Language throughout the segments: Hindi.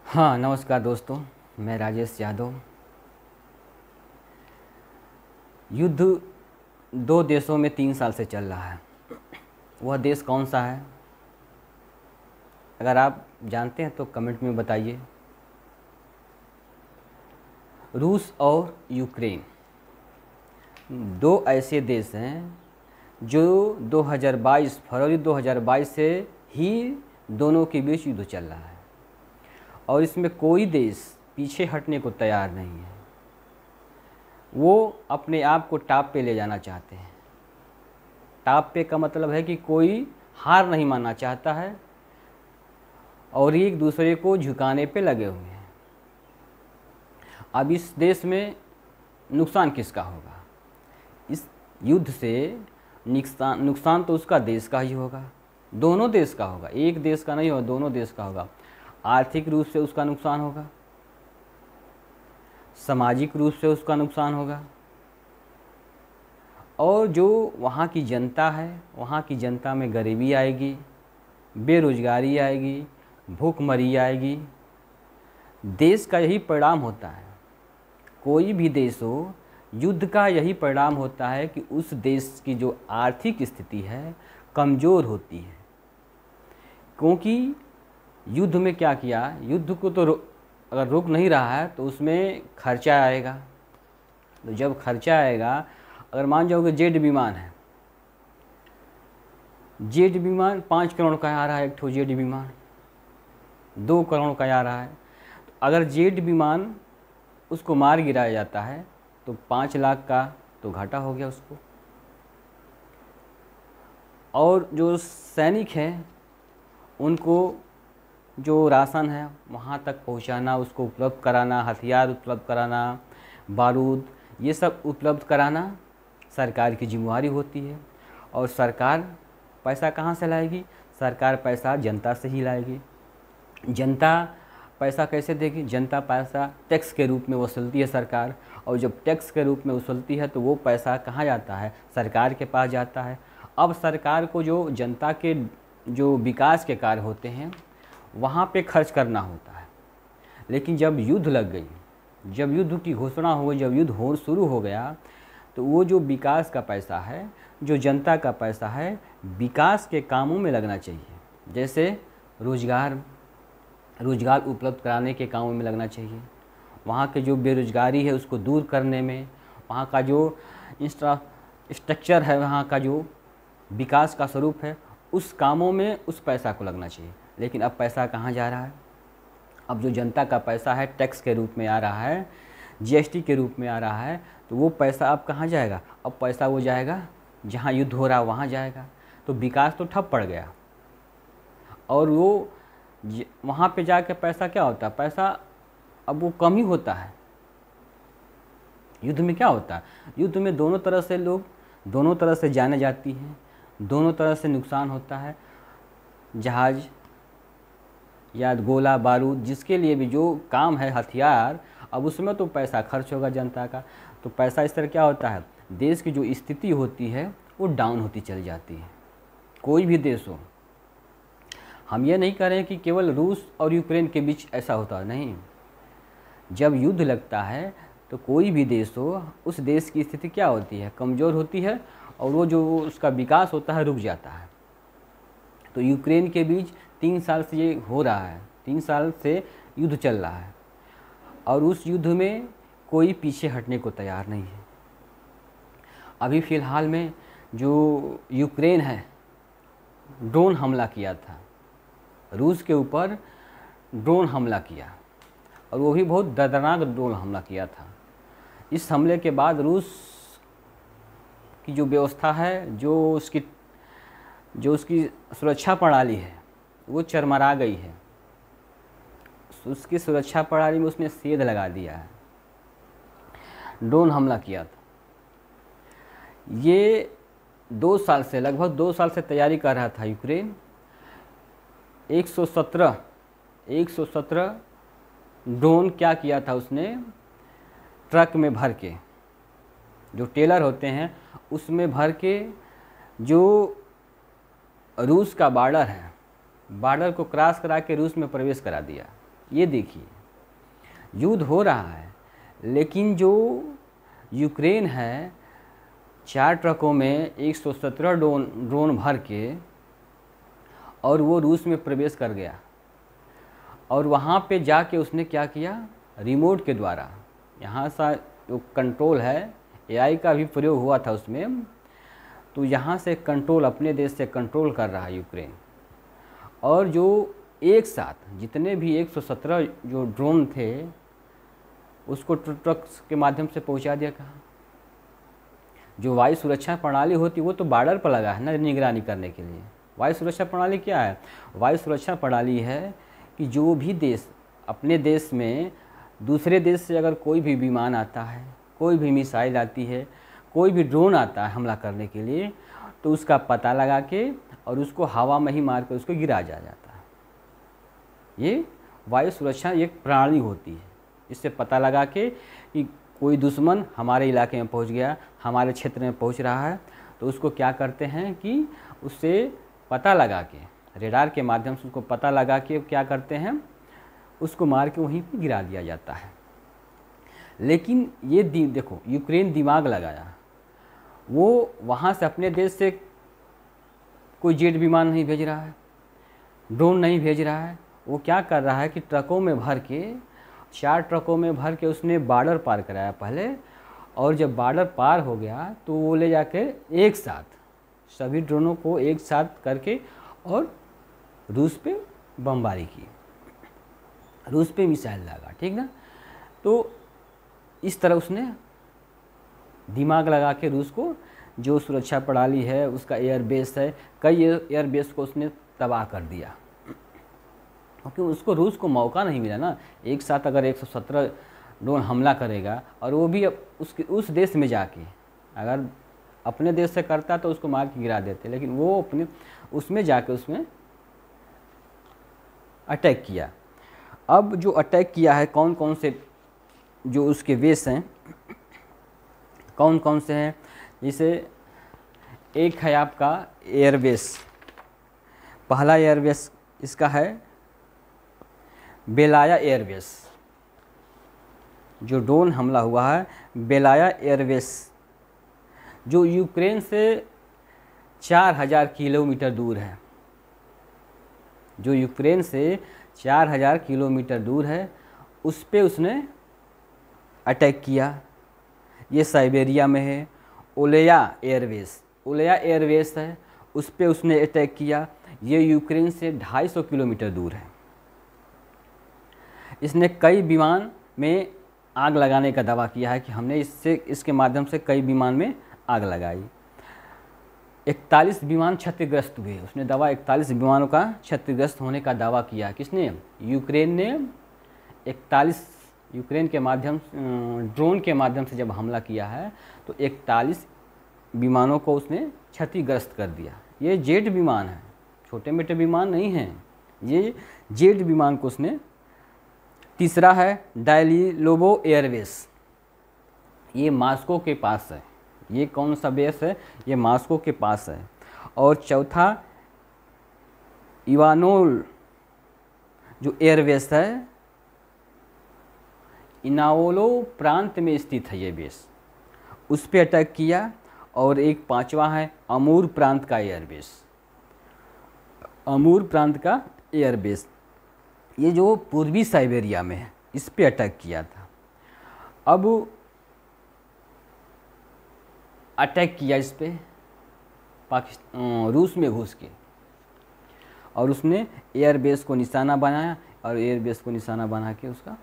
हाँ नमस्कार दोस्तों, मैं राजेश यादव। युद्ध दो देशों में 3 साल से चल रहा है। वह देश कौन सा है? अगर आप जानते हैं तो कमेंट में बताइए। रूस और यूक्रेन दो ऐसे देश हैं जो 2022 फरवरी 2022 से ही दोनों के बीच युद्ध चल रहा है और इसमें कोई देश पीछे हटने को तैयार नहीं है। वो अपने आप को टॉप पे ले जाना चाहते हैं। टॉप पे का मतलब है कि कोई हार नहीं मानना चाहता है और एक दूसरे को झुकाने पे लगे हुए हैं। अब इस देश में नुकसान किसका होगा? इस युद्ध से नुकसान तो उसका देश का ही होगा, दोनों देश का होगा, एक देश का नहीं होगा, दोनों देश का होगा। आर्थिक रूप से उसका नुकसान होगा, सामाजिक रूप से उसका नुकसान होगा और जो वहाँ की जनता है, वहाँ की जनता में गरीबी आएगी, बेरोजगारी आएगी, भूखमरी आएगी। देश का यही परिणाम होता है। कोई भी देश हो, युद्ध का यही परिणाम होता है कि उस देश की जो आर्थिक स्थिति है कमज़ोर होती है। क्योंकि युद्ध में क्या किया, युद्ध को तो अगर रोक नहीं रहा है तो उसमें खर्चा आएगा। तो जब खर्चा आएगा, अगर मान जाओगे जेट विमान है, जेट विमान 5 करोड़ का आ रहा है, एक ठो जेट विमान 2 करोड़ का आ रहा है। तो अगर जेट विमान उसको मार गिराया जाता है तो 5 लाख का तो घाटा हो गया उसको। और जो सैनिक हैं उनको जो राशन है वहाँ तक पहुँचाना, उसको उपलब्ध कराना, हथियार उपलब्ध कराना, बारूद, ये सब उपलब्ध कराना सरकार की जिम्मेवारी होती है। और सरकार पैसा कहाँ से लाएगी? सरकार पैसा जनता से ही लाएगी। जनता पैसा कैसे देगी? जनता पैसा टैक्स के रूप में वसूलती है सरकार, और जब टैक्स के रूप में वसूलती है तो वो पैसा कहाँ जाता है? सरकार के पास जाता है। अब सरकार को जो जनता के जो विकास के कार्य होते हैं वहाँ पे खर्च करना होता है। लेकिन जब युद्ध लग गई, जब युद्ध की घोषणा हो गई, जब युद्ध हो शुरू हो गया, तो वो जो विकास का पैसा है, जो जनता का पैसा है, विकास के कामों में लगना चाहिए। जैसे रोज़गार उपलब्ध कराने के कामों में लगना चाहिए, वहाँ के जो बेरोजगारी है उसको दूर करने में, वहाँ का जो इंफ्रास्ट्रक्चर है, वहाँ का जो विकास का स्वरूप है, उस कामों में उस पैसा को लगना चाहिए। लेकिन अब पैसा कहाँ जा रहा है? अब जो जनता का पैसा है टैक्स के रूप में आ रहा है, जीएसटी के रूप में आ रहा है, तो वो पैसा अब कहाँ जाएगा? अब पैसा वो जाएगा जहाँ युद्ध हो रहा है, वहाँ जाएगा। तो विकास तो ठप पड़ गया। और वो वहाँ पे जाके पैसा क्या होता है? पैसा अब वो कम ही होता है। युद्ध में क्या होता है? युद्ध में दोनों तरह से लोग, दोनों तरह से जाने जाती हैं, दोनों तरह से नुकसान होता है। जहाज़ या गोला बारूद, जिसके लिए भी जो काम है, हथियार, अब उसमें तो पैसा खर्च होगा जनता का। तो पैसा इस तरह क्या होता है, देश की जो स्थिति होती है वो डाउन होती चली जाती है। कोई भी देश हो, हम ये नहीं कह रहे हैं कि केवल रूस और यूक्रेन के बीच ऐसा होता है, नहीं। जब युद्ध लगता है तो कोई भी देश हो, उस देश की स्थिति क्या होती है? कमज़ोर होती है और वो जो उसका विकास होता है रुक जाता है। तो यूक्रेन के बीच 3 साल से ये हो रहा है, 3 साल से युद्ध चल रहा है और उस युद्ध में कोई पीछे हटने को तैयार नहीं है। अभी फ़िलहाल में जो यूक्रेन है, ड्रोन हमला किया था, रूस के ऊपर ड्रोन हमला किया, और वो भी बहुत दर्दनाक ड्रोन हमला किया था। इस हमले के बाद रूस की जो व्यवस्था है, जो उसकी सुरक्षा प्रणाली है, वो चरमरा गई है। उसकी सुरक्षा प्रणाली में उसने सेंध लगा दिया है। ड्रोन हमला किया था। ये 2 साल से, लगभग 2 साल से तैयारी कर रहा था यूक्रेन। 117 ड्रोन क्या किया था उसने, ट्रक में भर के, जो टेलर होते हैं उसमें भर के, जो रूस का बॉर्डर है, बॉर्डर को क्रॉस करा के रूस में प्रवेश करा दिया। ये देखिए, युद्ध हो रहा है, लेकिन जो यूक्रेन है 4 ट्रकों में 117 ड्रोन भर के और वो रूस में प्रवेश कर गया। और वहाँ पे जाके उसने क्या किया, रिमोट के द्वारा, यहाँ सा जो कंट्रोल है, एआई का भी प्रयोग हुआ था उसमें, तो यहाँ से कंट्रोल, अपने देश से कंट्रोल कर रहा है यूक्रेन। और जो एक साथ जितने भी 117 जो ड्रोन थे उसको ट्रक के माध्यम से पहुँचा दिया। कहाँ जो वायु सुरक्षा प्रणाली होती है वो तो बॉर्डर पर लगा है ना निगरानी करने के लिए। वायु सुरक्षा प्रणाली क्या है? वायु सुरक्षा प्रणाली है कि जो भी देश अपने देश में दूसरे देश से अगर कोई भी विमान आता है, कोई भी मिसाइल आती है, कोई भी ड्रोन आता है हमला करने के लिए, तो उसका पता लगा के और उसको हवा में ही मार कर उसको गिरा जाता है। ये वायु सुरक्षा एक प्रणाली होती है। इससे पता लगा के कि कोई दुश्मन हमारे इलाके में पहुंच गया, हमारे क्षेत्र में पहुंच रहा है, तो उसको क्या करते हैं कि उससे पता लगा के, रेडार के माध्यम से उसको पता लगा के क्या करते हैं, उसको मार के वहीं पे गिरा दिया जाता है। लेकिन ये देखो, यूक्रेन दिमाग लगाया, वो वहाँ से अपने देश से कोई जेट विमान नहीं भेज रहा है, ड्रोन नहीं भेज रहा है, वो क्या कर रहा है कि ट्रकों में भर के, 4 ट्रकों में भर के उसने बॉर्डर पार कराया पहले, और जब बॉर्डर पार हो गया तो वो ले जाके एक साथ सभी ड्रोनों को एक साथ करके और रूस पे बमबारी की, रूस पे मिसाइल लगा, ठीक ना। तो इस तरह उसने दिमाग लगा के रूस को, जो सुरक्षा प्रणाली है उसका एयरबेस है, कई एयरबेस को उसने तबाह कर दिया, क्योंकि उसको रूस को मौका नहीं मिला ना। एक साथ अगर 117 ड्रोन हमला करेगा और वो भी उस देश में जाके, अगर अपने देश से करता तो उसको मार के गिरा देते, लेकिन वो अपने उसमें जाके उसमें अटैक किया। अब जो अटैक किया है, कौन कौन से जो उसके बेस हैं, कौन कौन से हैं, जैसे एक है आपका एयरबेस, पहला एयरबेस इसका है बेलाया एयरबेस। जो ड्रोन हमला हुआ है बेलाया एयरबेस, जो यूक्रेन से 4000 किलोमीटर दूर है, जो यूक्रेन से 4000 किलोमीटर दूर है, उस पे उसने अटैक किया। ये साइबेरिया में है। ओलेया एयरबेस, ओलेया एयरबेस है, उस पे उसने अटैक किया। ये यूक्रेन से 250 किलोमीटर दूर है। इसने कई विमान में आग लगाने का दावा किया है कि हमने इसके माध्यम से कई विमान में आग लगाई। 41 विमान क्षतिग्रस्त हुए, उसने दावा 41 विमानों का क्षतिग्रस्त होने का दावा किया। किसने? यूक्रेन ने 41 यूक्रेन के माध्यम ड्रोन के माध्यम से जब हमला किया है तो 41 विमानों को उसने क्षतिग्रस्त कर दिया। ये जेट विमान है, छोटे मोटे विमान नहीं हैं, ये जेट विमान को उसने। तीसरा है डायलिलोवो एयरबेस, ये मॉस्को के पास है। ये कौन सा बेस है? ये मॉस्को के पास है। और चौथा इवानोल जो एयरबेस है, इनाओलो प्रांत में स्थित है ये बेस, उस पे अटैक किया। और एक पांचवा है अमूर प्रांत का एयरबेस, अमूर प्रांत का एयरबेस, ये जो पूर्वी साइबेरिया में है, इस पे अटैक किया था। अब अटैक किया इस पे रूस में घुस के, और उसने एयरबेस को निशाना बनाया, और एयरबेस को निशाना बना के उसका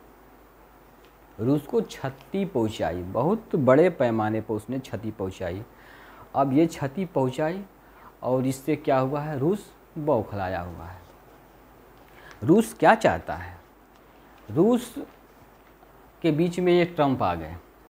रूस को क्षति पहुंचाई। बहुत बड़े पैमाने पर उसने क्षति पहुंचाई। अब ये क्षति पहुंचाई और इससे क्या हुआ है? रूस बौखलाया हुआ है। रूस क्या चाहता है? रूस के बीच में ये ट्रंप आ गए।